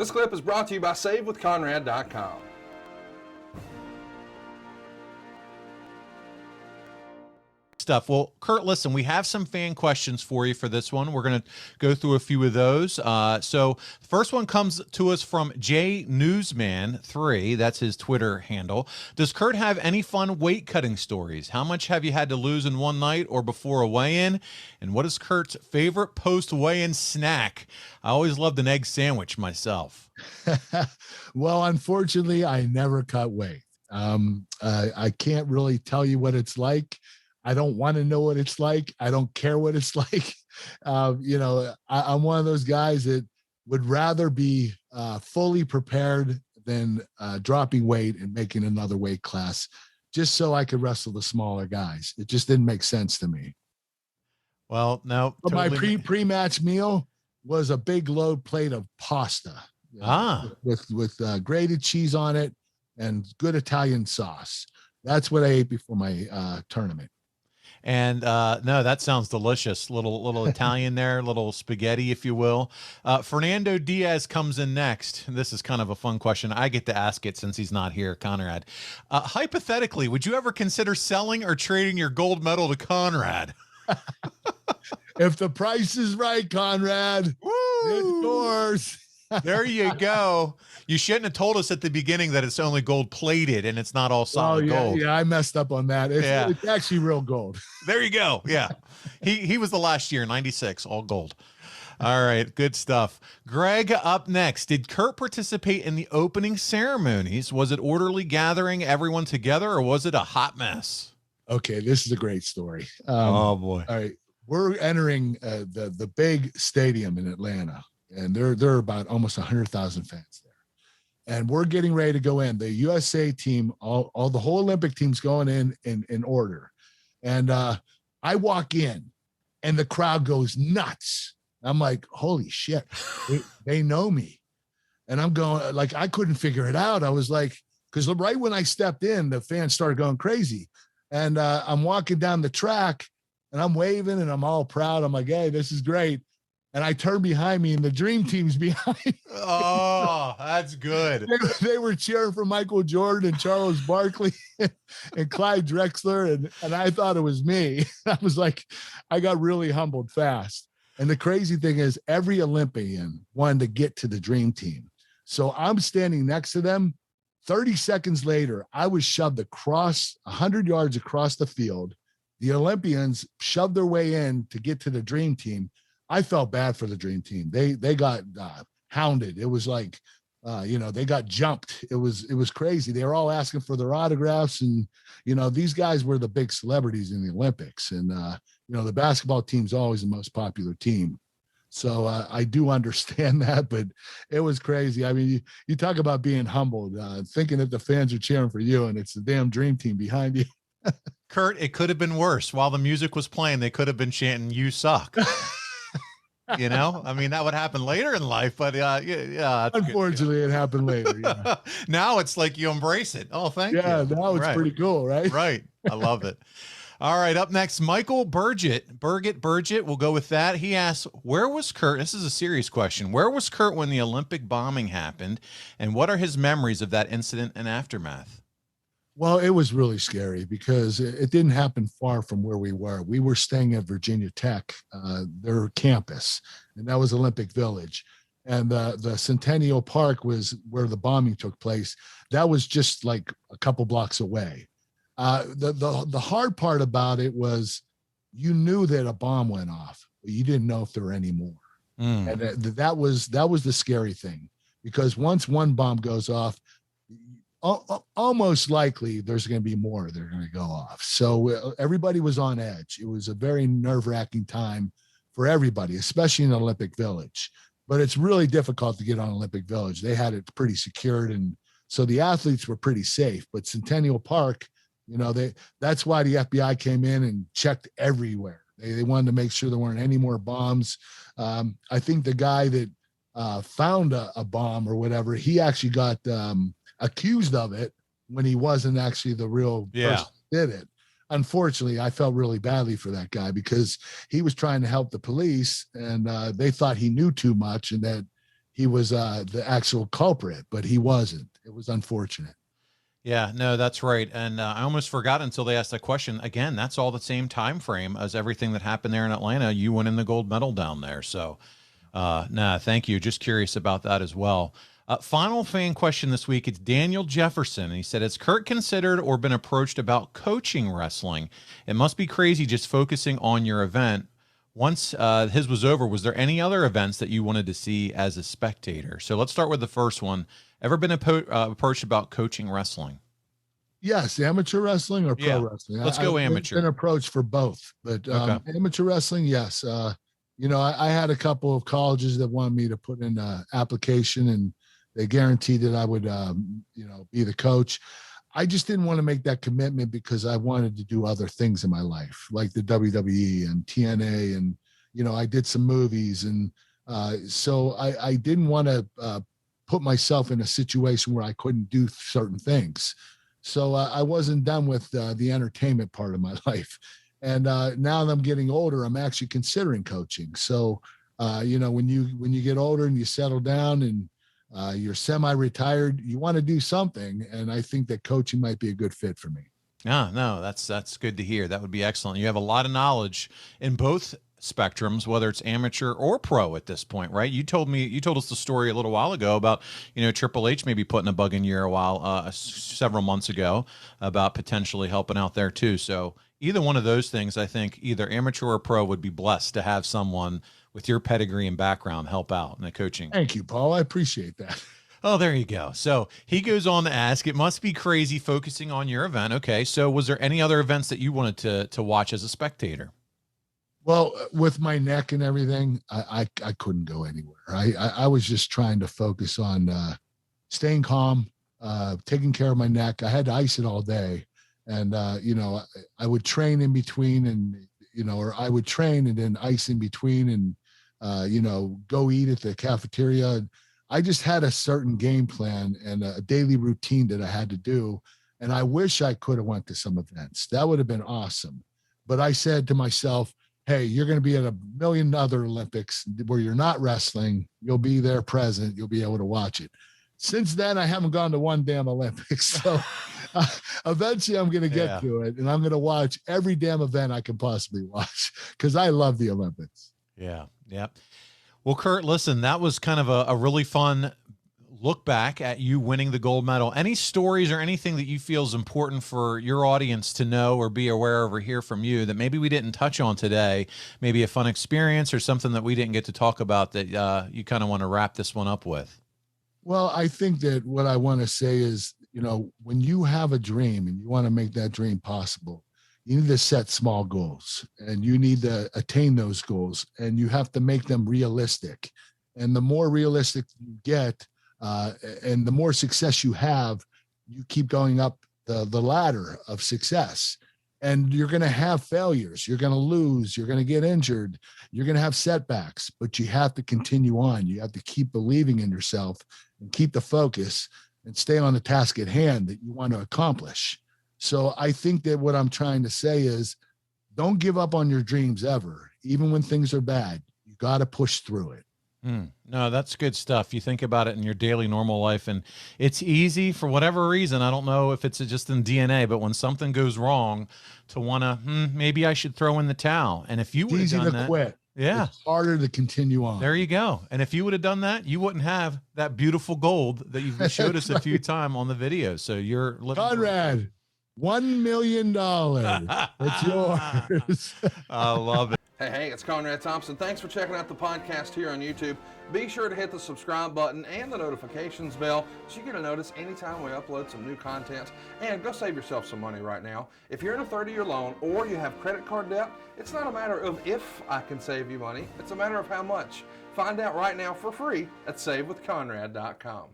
This clip is brought to you by SaveWithConrad.com. Stuff. Well, Kurt, listen, we have some fan questions for you for this one. We're going to go through a few of those. So the first one comes to us from J Newsman3. That's his Twitter handle. Does Kurt have any fun weight cutting stories? How much have you had to lose in one night or before a weigh-in? And what is Kurt's favorite post weigh-in snack? I always loved an egg sandwich myself. Well, unfortunately, I never cut weight. I can't really tell you what it's like. I don't want to know what it's like. I don't care what it's like. I'm one of those guys that would rather be fully prepared than dropping weight and making another weight class just so I could wrestle the smaller guys. It just didn't make sense to me. Well, no. But my pre-match meal was a big load plate of pasta with grated cheese on it and good Italian sauce. That's what I ate before my tournament. And no, that sounds delicious. Little Italian there, little spaghetti, if you will. Fernando Diaz comes in next. This is kind of a fun question. I get to ask it since he's not here, Conrad. Hypothetically, would you ever consider selling or trading your gold medal to Conrad? If the price is right, Conrad, it's yours. There you go. You shouldn't have told us at the beginning that it's only gold plated and it's not all solid gold. Yeah, I messed up on that. It's actually real gold. There you go. Yeah. He was the last year, 96, all gold. All right, good stuff. Greg up next. Did Kurt participate in the opening ceremonies? Was it orderly gathering everyone together or was it a hot mess? Okay, this is a great story. Oh boy. All right. We're entering the big stadium in Atlanta. And there are about almost 100,000 fans there. And we're getting ready to go in. The USA team, all the whole Olympic team's going in order. And I walk in and the crowd goes nuts. I'm like, holy shit, they know me. And I'm going, like, I couldn't figure it out. I was like, because right when I stepped in, the fans started going crazy. And I'm walking down the track and I'm waving and I'm all proud. I'm like, hey, this is great. And I turned behind me and the dream team's behind. Oh, that's good. They were cheering for Michael Jordan and Charles Barkley and Clyde Drexler. And I thought it was me. I was like, I got really humbled fast. And the crazy thing is every Olympian wanted to get to the dream team. So I'm standing next to them. 30 seconds later, I was shoved across 100 yards across the field. The Olympians shoved their way in to get to the dream team. I felt bad for the dream team. They got hounded. It was like, they got jumped. It was crazy. They were all asking for their autographs. And, these guys were the big celebrities in the Olympics. And, the basketball team's always the most popular team. So I do understand that, but it was crazy. I mean, you talk about being humbled, thinking that the fans are cheering for you and it's the damn dream team behind you. Kurt, it could have been worse. While the music was playing, they could have been chanting, "You suck." I mean, that would happen later in life, but unfortunately it happened later. Yeah. Now it's like you embrace it. Oh, thank you. Yeah, now it's pretty cool, right? Right. I love it. All right, up next, Michael Burgett. We'll go with that. He asks, where was Kurt? This is a serious question. Where was Kurt when the Olympic bombing happened? And what are his memories of that incident and aftermath? Well, it was really scary because it didn't happen far from where we were. We were staying at Virginia Tech, their campus, and that was Olympic Village. And the Centennial Park was where the bombing took place. That was just like a couple blocks away. The hard part about it was you knew that a bomb went off, but you didn't know if there were any more. And that was the scary thing, because once one bomb goes off, almost likely there's going to be more that are going to go off. So everybody was on edge. It was a very nerve-wracking time for everybody, especially in Olympic Village. But it's really difficult to get on Olympic Village. They had it pretty secured, and so the athletes were pretty safe. But Centennial Park, that's why the FBI came in and checked everywhere. They wanted to make sure there weren't any more bombs. I think the guy that found a bomb or whatever, he actually got accused of it when he wasn't actually the real person who did it. Unfortunately, I felt really badly for that guy because he was trying to help the police, and they thought he knew too much and that he was the actual culprit, but he wasn't. It was unfortunate. Yeah, no, that's right. And I almost forgot until they asked that question. Again, that's all the same time frame as everything that happened there in Atlanta. You winning the gold medal down there. So, thank you. Just curious about that as well. Final fan question this week. It's Daniel Jefferson. He said, has Kurt considered or been approached about coaching wrestling? It must be crazy just focusing on your event. Once his was over, was there any other events that you wanted to see as a spectator? So let's start with the first one. Ever been approached about coaching wrestling? Yes, amateur wrestling or pro wrestling. Let's go amateur. I've been approached for both, but amateur wrestling, yes. I had a couple of colleges that wanted me to put in an application, and they guaranteed that I would, be the coach. I just didn't want to make that commitment because I wanted to do other things in my life, like the WWE and TNA, and I did some movies, and so I didn't want to put myself in a situation where I couldn't do certain things. So I wasn't done with the entertainment part of my life. And now that I'm getting older, I'm actually considering coaching. So, when you get older and you settle down and you're semi-retired, you want to do something. And I think that coaching might be a good fit for me. No, that's good to hear. That would be excellent. You have a lot of knowledge in both spectrums, whether it's amateur or pro at this point, right? You told us the story a little while ago about, Triple H maybe putting a bug in your ear several months ago about potentially helping out there too. So either one of those things, I think either amateur or pro would be blessed to have someone with your pedigree and background help out in the coaching. Thank you, Paul. I appreciate that. Oh, there you go. So he goes on to ask, it must be crazy focusing on your event. Okay. So was there any other events that you wanted to watch as a spectator? Well, with my neck and everything, I couldn't go anywhere. I was just trying to focus on staying calm, taking care of my neck. I had to ice it all day. And, I would train in between and, or I would train and then ice in between and, go eat at the cafeteria. I just had a certain game plan and a daily routine that I had to do. And I wish I could have went to some events. That would have been awesome. But I said to myself, hey, you're going to be at a million other Olympics where you're not wrestling. You'll be there present. You'll be able to watch it. Since then, I haven't gone to one damn Olympics. So eventually I'm going to get to it, and I'm going to watch every damn event I can possibly watch because I love the Olympics. Yeah. Yeah. Well, Kurt, listen, that was kind of a really fun look back at you winning the gold medal. Any stories or anything that you feel is important for your audience to know or be aware of or hear from you that maybe we didn't touch on today, maybe a fun experience or something that we didn't get to talk about that you kind of want to wrap this one up with? Well, I think that what I want to say is, when you have a dream and you want to make that dream possible, you need to set small goals and you need to attain those goals, and you have to make them realistic. And the more realistic you get, and the more success you have, you keep going up the ladder of success. And you're going to have failures. You're going to lose. You're going to get injured. You're going to have setbacks, but you have to continue on. You have to keep believing in yourself and keep the focus and stay on the task at hand that you want to accomplish. So I think that what I'm trying to say is don't give up on your dreams ever. Even when things are bad, you got to push through it. No, that's good stuff. You think about it in your daily normal life, and it's easy for whatever reason. I don't know if it's just in DNA, but when something goes wrong, to want to, maybe I should throw in the towel. And if you would have done that, quit. Yeah, it's harder to continue on. There you go. And if you would have done that, you wouldn't have that beautiful gold that you've showed us a few times on the video. So you're living. Conrad, $1 million. It's yours. I love it. Hey, it's Conrad Thompson. Thanks for checking out the podcast here on YouTube. Be sure to hit the subscribe button and the notifications bell so you get a notice anytime we upload some new content. And go save yourself some money right now. If you're in a 30-year loan or you have credit card debt, it's not a matter of if I can save you money. It's a matter of how much. Find out right now for free at SaveWithConrad.com.